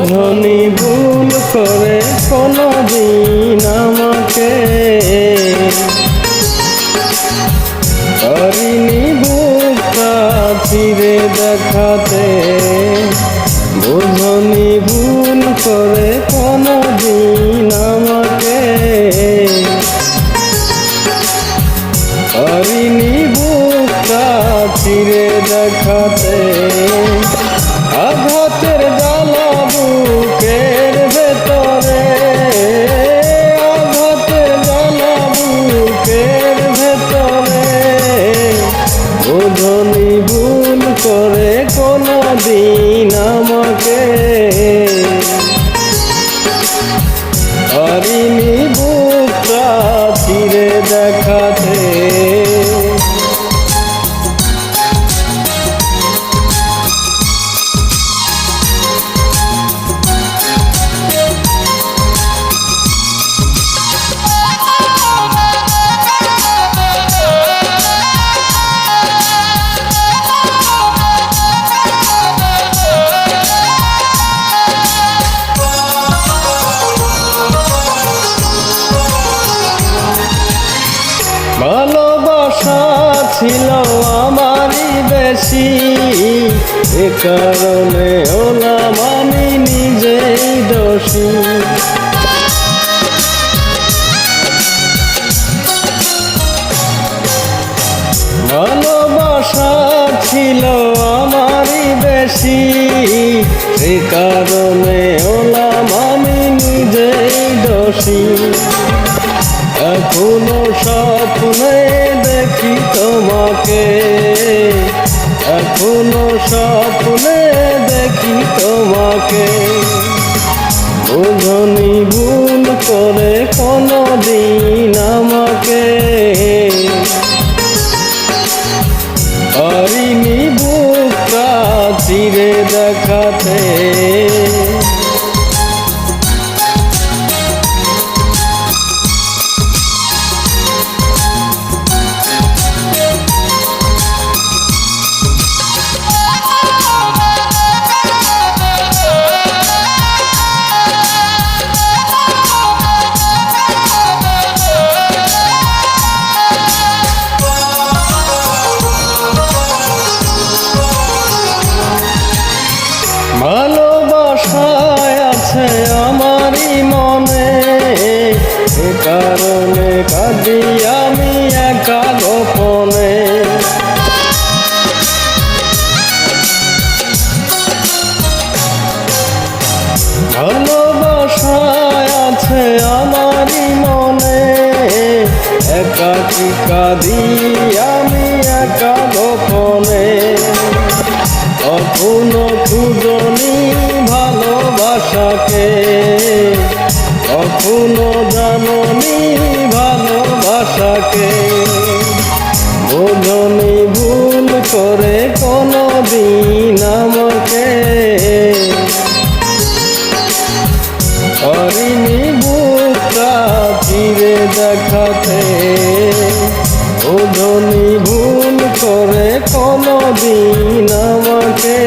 বোঝনি ভুল করে কোনদিন আমাকে, পারিনি বুকটা চিরে দেখাতে। বোঝনি ভুল করে কোনদিন আমাকে, পারিনি বুকটা চিরে দেখাতে। আঘাতের জ্বালা বুকের ভেতরে, আঘাতের জ্বালা বুকের ভেতরে। বোঝনি ভুল করে কোনদিন আমাকে, পারিনি বুকটা চিরে দেখাতে। ভালোবাসা ছিল আমারই বেশি, এ কারণে হলাম আমি নিজেই দোষী। ভালোবাসা ছিল আমারই বেশি, এ কারণে হলাম আমি নিজেই দোষী। এখনো স্বপ্নে দেখি তোমাকে, এখনো স্বপ্নে দেখি তোমাকে। বোঝনি ভুল করে কোনদিন আমাকে, পারিনি বুকটা চিরে দেখাতে। ভালোবাসায় আছে আমারই মনে, এ কারণে কাঁদি আমি একা গোপনে। ভালোবাসায় আছে আমারই মনে, একাকী কাঁদি আমি একা গোপনে। কখনো খুঁজনি ভালোবাসাকে, কখনো জাননি ভালোবাসাকে। বোঝনি ভুল করে কোনদিন আমাকে, পারিনি বুকটা চিরে দেখাতে। বোঝনি ভুল করে কোনদিন আমাকে,